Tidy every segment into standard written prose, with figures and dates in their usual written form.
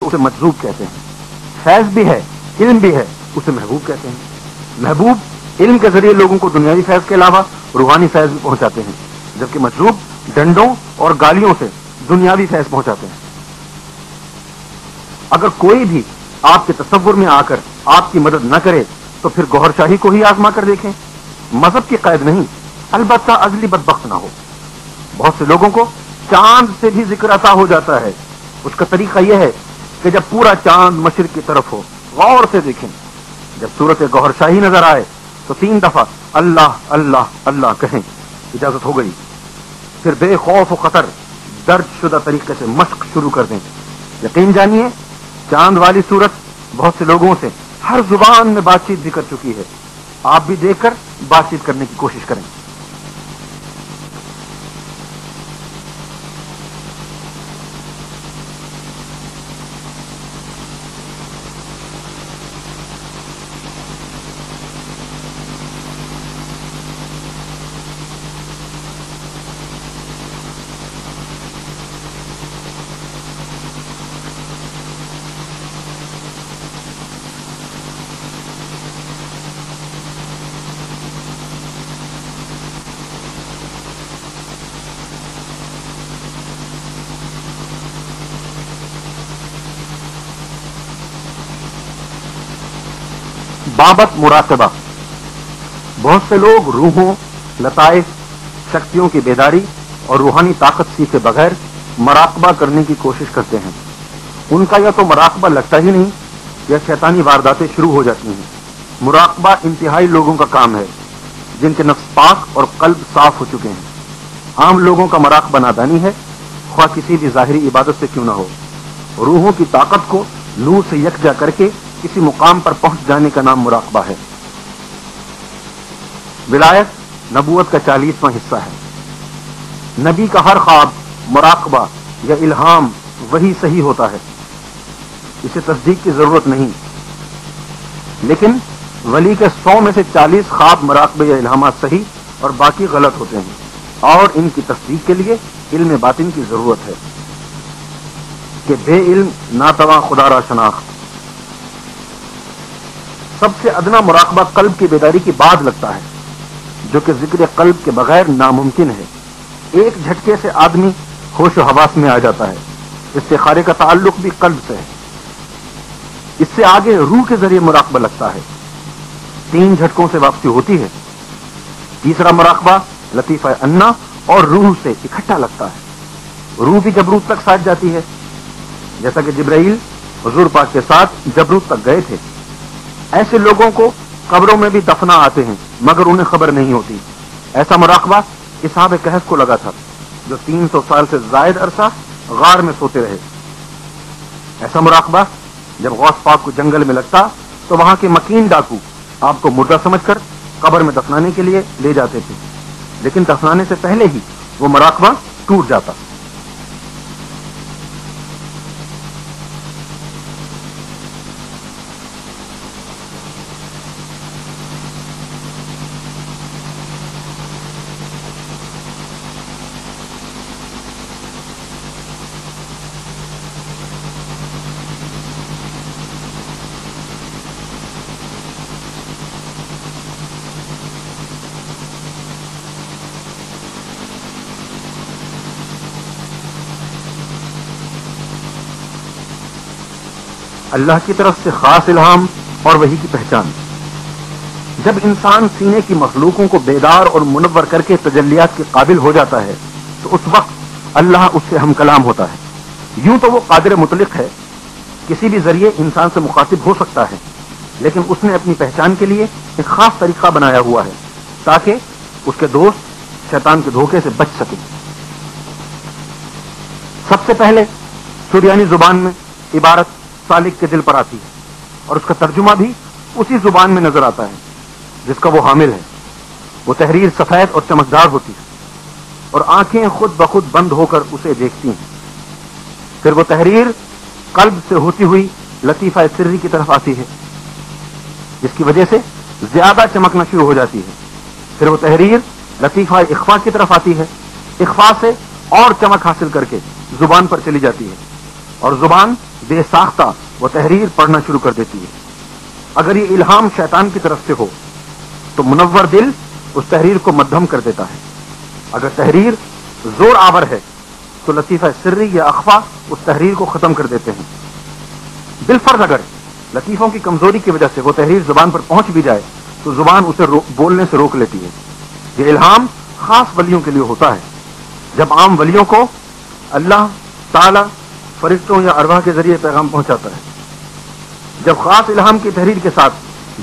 اسے مجذوب کہتے ہیں. فیض بھی ہے، علم بھی ہے، اسے محبوب کہتے ہیں. محبوب علم کے ذریعے لوگوں کو دنیاوی فیض کے علاوہ روحانی فیض بھی پہنچاتے ہیں، جبکہ مجذوب ڈنڈوں اور گالیوں سے دنیاوی فیض پہنچاتے ہیں. اگر کوئی بھی آپ کے تصور میں آ کر آپ کی مدد نہ کرے تو پھر گوہر شاہی کو ہی آزما کر دیکھیں. مذہب کی قید نہیں، البتہ ازلی بدبخت نہ ہو. بہت سے لوگوں کو چاند سے بھی ذکر عطا ہو جاتا ہے. اس کا طریقہ یہ ہے کہ جب پورا چاند مشرق کی طرف ہو غور سے دیکھیں. جب صورت گوہر شاہی نظر آئے تو 3 دفعہ اللہ اللہ اللہ کہیں. اجازت ہو گئی. پھر بے خوف و خطر درج شدہ طریقے سے مشق شروع کر دیں. یقین جانیے چاند والی صورت بہت سے لوگوں سے ہر زبان میں بات چیت بھی کر چکی ہے. آپ بھی دیکھ کر بات چیت کرنے کی کوشش کریں. بابت مراقبہ. بہت سے لوگ روحوں، لطائف، شکتیوں کی بیداری اور روحانی طاقت سیکھے بغیر مراقبہ کرنے کی کوشش کرتے ہیں. ان کا یا تو مراقبہ لگتا ہی نہیں یا شیطانی وارداتیں شروع ہو جاتی ہیں. مراقبہ انتہائی لوگوں کا کام ہے جن کے نفس پاک اور قلب صاف ہو چکے ہیں. عام لوگوں کا مراقبہ نادانی ہے، خواہ کسی بھی ظاہری عبادت سے کیوں نہ ہو. روحوں کی طاقت کو نور سے یکجا کر کے کسی مقام پر پہنچ جانے کا نام مراقبہ ہے. ولایت نبوت کا 40واں حصہ ہے. نبی کا ہر خواب مراقبہ یا الہام وہی صحیح ہوتا ہے، اسے تصدیق کی ضرورت نہیں. لیکن ولی کے 100 میں سے 40 خواب مراقبے یا الہامات صحیح اور باقی غلط ہوتے ہیں، اور ان کی تصدیق کے لیے علم باطن کی ضرورت ہے کہ بے علم ناتواں خدا را شناخت. سب سے ادنا مراقبہ قلب کی بیداری کی بعد لگتا ہے، جو کہ ذکر قلب کے بغیر ناممکن ہے. ایک جھٹکے سے آدمی ہوش و حواس میں آ جاتا ہے. استخارے کا تعلق بھی قلب سے ہے. اس سے آگے روح کے ذریعے مراقبہ لگتا ہے. 3 جھٹکوں سے واپسی ہوتی ہے. تیسرا مراقبہ لطیفہ انا اور روح سے اکٹھا لگتا ہے. روح بھی جبروت تک ساتھ جاتی ہے، جیسا کہ جبرائیل حضور پاک کے ساتھ جبروت تک گئے تھے. ایسے لوگوں کو قبروں میں بھی دفنا آتے ہیں مگر انہیں خبر نہیں ہوتی. ایسا مراقبہ اصحاب کہف کو لگا تھا جو 300 سال سے زائد عرصہ غار میں سوتے رہے. ایسا مراقبہ جب غوث پاک کو جنگل میں لگتا تو وہاں کے مکین ڈاکو آپ کو مردہ سمجھ کر قبر میں دفنانے کے لیے لے جاتے تھے، لیکن دفنانے سے پہلے ہی وہ مراقبہ ٹوٹ جاتا. اللہ کی طرف سے خاص الہام اور وحی کی پہچان. جب انسان سینے کی مخلوقوں کو بیدار اور منور کر کے تجلیات کے قابل ہو جاتا ہے تو اس وقت اللہ اس سے ہم کلام ہوتا ہے. یوں تو وہ قادر مطلق ہے، کسی بھی ذریعے انسان سے مخاطب ہو سکتا ہے، لیکن اس نے اپنی پہچان کے لیے ایک خاص طریقہ بنایا ہوا ہے تاکہ اس کے دوست شیطان کے دھوکے سے بچ سکیں. سب سے پہلے سریانی زبان میں عبارت سالک کے دل پر آتی ہے اور اس کا ترجمہ بھی اسی زبان میں نظر آتا ہے جس کا وہ حامل ہے. وہ تحریر سفید اور چمکدار ہوتی ہے اور آنکھیں خود بخود بند ہو کر اسے دیکھتی ہیں. پھر وہ تحریر قلب سے ہوتی ہوئی لطیفہ سری کی طرف آتی ہے جس کی وجہ سے زیادہ چمکنا شروع ہو جاتی ہے. پھر وہ تحریر لطیفہ اخفا کی طرف آتی ہے، اخفا سے اور چمک حاصل کر کے زبان پر چلی جاتی ہے. اور زبان بے ساختہ وہ تحریر پڑھنا شروع کر دیتی ہے۔ اگر یہ الہام شیطان کی طرف سے ہو تو منور دل اس تحریر کو مدھم کر دیتا ہے۔ اگر تحریر زور آور ہے تو لطیفہ سری یا اخفا اس تحریر کو ختم کر دیتے ہیں۔ بالفرض اگر لطیفوں کی کمزوری کی وجہ سے وہ تحریر زبان پر پہنچ بھی جائے تو زبان اسے بولنے سے روک لیتی ہے۔ یہ الہام خاص ولیوں کے لیے ہوتا ہے۔ جب عام ولیوں کو اللہ تعالی فرشتوں یا ارواح کے ذریعے پیغام پہنچاتا ہے، جب خاص الہام کی تحریر کے ساتھ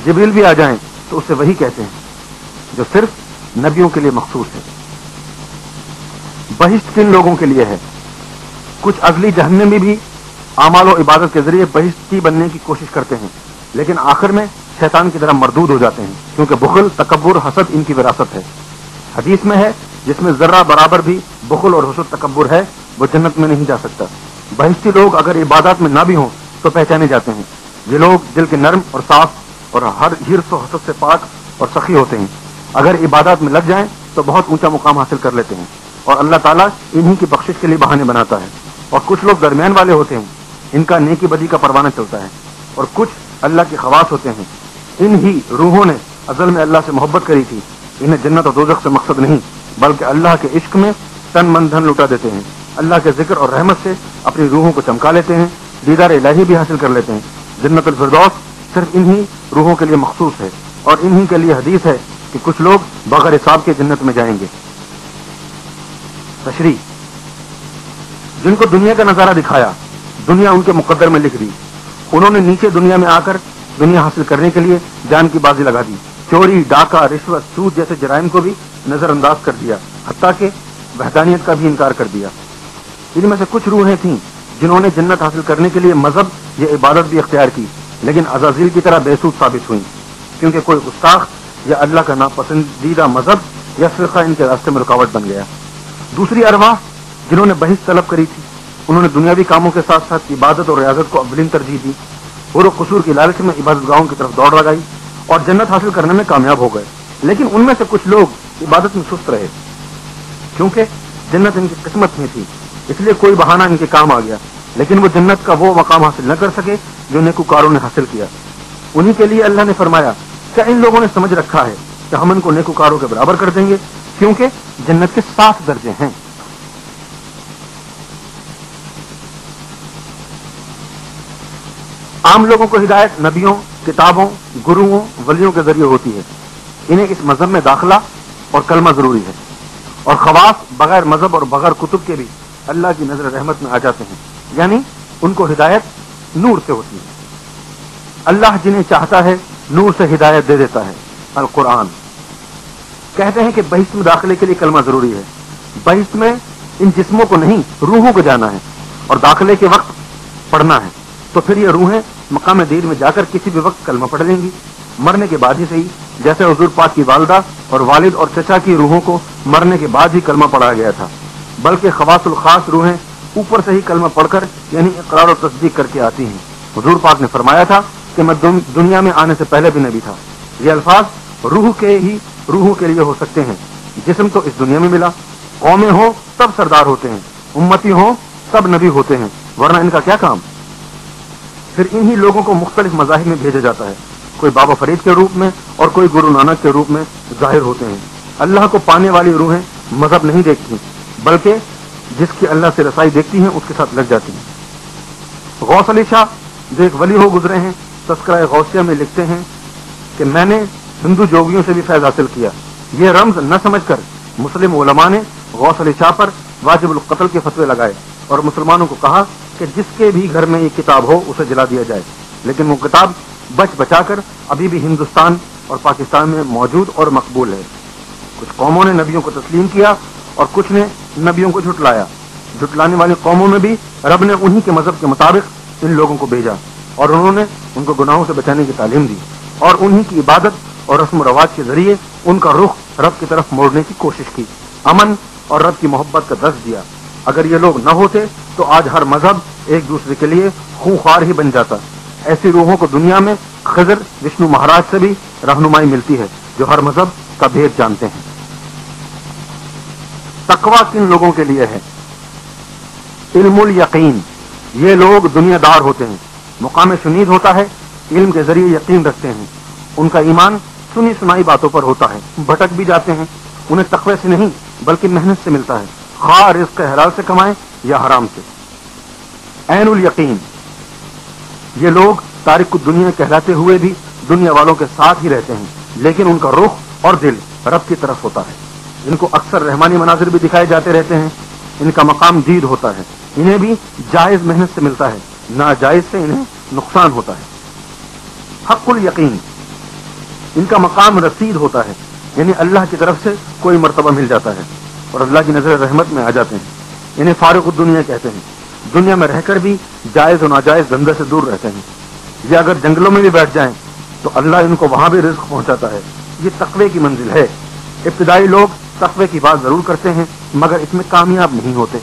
جبریل بھی آ جائیں تو اسے وہی کہتے ہیں جو صرف نبیوں کے لیے مخصوص ہے۔ بہشت کن لوگوں کے لیے ہے؟ کچھ اگلی جہنمی بھی اعمال و عبادت کے ذریعے بہشتی بننے کی کوشش کرتے ہیں، لیکن آخر میں شیطان کی طرح مردود ہو جاتے ہیں، کیونکہ بخل، تکبر، حسد ان کی وراثت ہے۔ حدیث میں ہے جس میں ذرہ برابر بھی بخل اور حسد تکبر ہے وہ جنت میں نہیں جا سکتا۔ بہشتی لوگ اگر عبادات میں نہ بھی ہوں تو پہچانے جاتے ہیں۔ یہ لوگ دل کے نرم اور صاف اور ہر حرص و حسد سے پاک اور سخی ہوتے ہیں۔ اگر عبادات میں لگ جائیں تو بہت اونچا مقام حاصل کر لیتے ہیں، اور اللہ تعالیٰ انہی کی بخشش کے لیے بہانے بناتا ہے۔ اور کچھ لوگ درمیان والے ہوتے ہیں، ان کا نیکی بدی کا پروانہ چلتا ہے، اور کچھ اللہ کے خواص ہوتے ہیں۔ انہی روحوں نے ازل میں اللہ سے محبت کری تھی۔ انہیں جنت اور دوزخ سے مقصد نہیں بلکہ اللہ کے عشق میں تن من دھن لٹا دیتے ہیں۔ اللہ کے ذکر اور رحمت سے اپنی روحوں کو چمکا لیتے ہیں، دیدار الہی بھی حاصل کر لیتے ہیں۔ جنت الفردوس صرف انہی روحوں کے لیے مخصوص ہے، اور انہی کے لیے حدیث ہے کہ کچھ لوگ بغیر حساب کے جنت میں جائیں گے۔ تشریح: جن کو دنیا کا نظارہ دکھایا، دنیا ان کے مقدر میں لکھ دی، انہوں نے نیچے دنیا میں آ کر دنیا حاصل کرنے کے لیے جان کی بازی لگا دی، چوری، ڈاکہ، رشوت، سود جیسے جرائم کو بھی نظر انداز کر دیا، حتیٰ کہ وحدانیت کا بھی انکار کر دیا۔ ان میں سے کچھ روحیں تھیں جنہوں نے جنت حاصل کرنے کے لیے مذہب یا عبادت بھی اختیار کی، لیکن عزازیل کی طرح بے سود ثابت ہوئیں، کیونکہ کوئی گستاخ یا اللہ کا ناپسندیدہ مذہب یا فرقہ ان کے راستے میں رکاوٹ بن گیا۔ دوسری ارواح جنہوں نے بہشت طلب کری تھی، انہوں نے دنیاوی کاموں کے ساتھ ساتھ عبادت اور ریاضت کو اولین ترجیح دی، اور قصور کی لالچ میں عبادت گاہوں کی طرف دوڑ لگائی اور جنت حاصل کرنے میں کامیاب ہو گئے۔ لیکن ان میں سے کچھ لوگ عبادت میں سست رہے، کیونکہ جنت ان کی قسمت میں تھی، اس لیے کوئی بہانہ ان کے کام آ گیا، لیکن وہ جنت کا وہ مقام حاصل نہ کر سکے جو نیکوکاروں نے حاصل کیا۔ انہی کے لیے اللہ نے فرمایا، کیا ان لوگوں نے سمجھ رکھا ہے کہ ہم ان کو نیکوکاروں کے برابر کر دیں گے؟ کیونکہ جنت کے 7 درجے ہیں۔ عام لوگوں کو ہدایت نبیوں، کتابوں، گروؤں، ولیوں کے ذریعے ہوتی ہے۔ انہیں اس مذہب میں داخلہ اور کلمہ ضروری ہے، اور خواص بغیر مذہب اور بغیر کتب کے بھی اللہ کی نظر رحمت میں آ جاتے ہیں، یعنی ان کو ہدایت نور سے ہوتی ہے۔ اللہ جنہیں چاہتا ہے نور سے ہدایت دے دیتا ہے۔ القرآن کہتے ہیں کہ بہشت میں داخلے کے لیے کلمہ ضروری ہے۔ بہشت میں ان جسموں کو نہیں، روحوں کو جانا ہے، اور داخلے کے وقت پڑھنا ہے، تو پھر یہ روحیں مقام دین میں جا کر کسی بھی وقت کلمہ پڑھ لیں گی، مرنے کے بعد ہی صحیح، جیسے حضور پاک کی والدہ اور والد اور چچا کی روحوں کو مرنے کے بعد ہی کلمہ پڑھا گیا تھا، بلکہ خواص الخاص روحیں اوپر سے ہی کلمہ پڑھ کر یعنی اقرار و تصدیق کر کے آتی ہیں۔ حضور پاک نے فرمایا تھا کہ میں دنیا میں آنے سے پہلے بھی نبی تھا۔ یہ الفاظ روحوں کے لیے ہو سکتے ہیں، جسم تو اس دنیا میں ملا، قومیں ہوں سب سردار ہوتے ہیں، امتی ہوں سب نبی ہوتے ہیں، ورنہ ان کا کیا کام؟ پھر انہی لوگوں کو مختلف مذاہب میں بھیجا جاتا ہے، کوئی بابا فرید کے روپ میں اور کوئی گرو نانک کے روپ میں ظاہر ہوتے ہیں۔ اللہ کو پانے والی روحیں مذہب نہیں دیکھتی، بلکہ جس کی اللہ سے رسائی دیکھتی ہیں اس کے ساتھ لگ جاتی ہیں۔ غوث علی شاہ جو ایک ولی ہو گزرے ہیں، تذکرہ غوثیہ میں لکھتے ہیں کہ میں نے ہندو جوگیوں سے بھی فیض حاصل کیا۔ یہ رمز نہ سمجھ کر مسلم علماء نے غوث علی شاہ پر واجب القتل کے فتوے لگائے اور مسلمانوں کو کہا کہ جس کے بھی گھر میں یہ کتاب ہو اسے جلا دیا جائے، لیکن وہ کتاب بچا کر ابھی بھی ہندوستان اور پاکستان میں موجود اور مقبول ہے۔ کچھ قوموں نے نبیوں کو تسلیم کیا اور کچھ نے نبیوں کو جھٹلایا۔ جھٹلانے والی قوموں میں بھی رب نے انہی کے مذہب کے مطابق ان لوگوں کو بھیجا، اور انہوں نے ان کو گناہوں سے بچانے کی تعلیم دی، اور انہی کی عبادت اور رسم و رواج کے ذریعے ان کا رخ رب کی طرف موڑنے کی کوشش کی، امن اور رب کی محبت کا درس دیا۔ اگر یہ لوگ نہ ہوتے تو آج ہر مذہب ایک دوسرے کے لیے خونخوار ہی بن جاتا۔ ایسی روحوں کو دنیا میں خضر وشنو مہاراج سے بھی رہنمائی ملتی ہے، جو ہر مذہب کا بھید جانتے ہیں۔ تقویٰ کن لوگوں کے لیے ہے؟ علم الیقین یہ لوگ دنیا دار ہوتے ہیں، مقام شنید ہوتا ہے، علم کے ذریعے یقین رکھتے ہیں، ان کا ایمان سنی سنائی باتوں پر ہوتا ہے، بھٹک بھی جاتے ہیں، انہیں تقوی سے نہیں بلکہ محنت سے ملتا ہے، خواہ رزق حلال سے کمائیں یا حرام سے۔ عین الیقین، یہ لوگ تارک الدنیا کہلاتے ہوئے بھی دنیا والوں کے ساتھ ہی رہتے ہیں، لیکن ان کا رخ اور دل رب کی طرف ہوتا ہے۔ ان کو اکثر رحمانی مناظر بھی دکھائے جاتے رہتے ہیں، ان کا مقام دید ہوتا ہے، انہیں بھی جائز محنت سے ملتا ہے، ناجائز سے انہیں نقصان ہوتا ہے۔ حق الیقین، ان کا مقام رسید ہوتا ہے، یعنی اللہ کی طرف سے کوئی مرتبہ مل جاتا ہے اور اللہ کی نظر رحمت میں آ جاتے ہیں، انہیں فارغ الدنیا کہتے ہیں، دنیا میں رہ کر بھی جائز و ناجائز دھندے سے دور رہتے ہیں، یا اگر جنگلوں میں بھی بیٹھ جائیں تو اللہ ان کو وہاں بھی رزق پہنچاتا ہے۔ یہ تقوی کی منزل ہے۔ ابتدائی لوگ تقوی کی بات ضرور کرتے ہیں مگر اس میں کامیاب نہیں ہوتے۔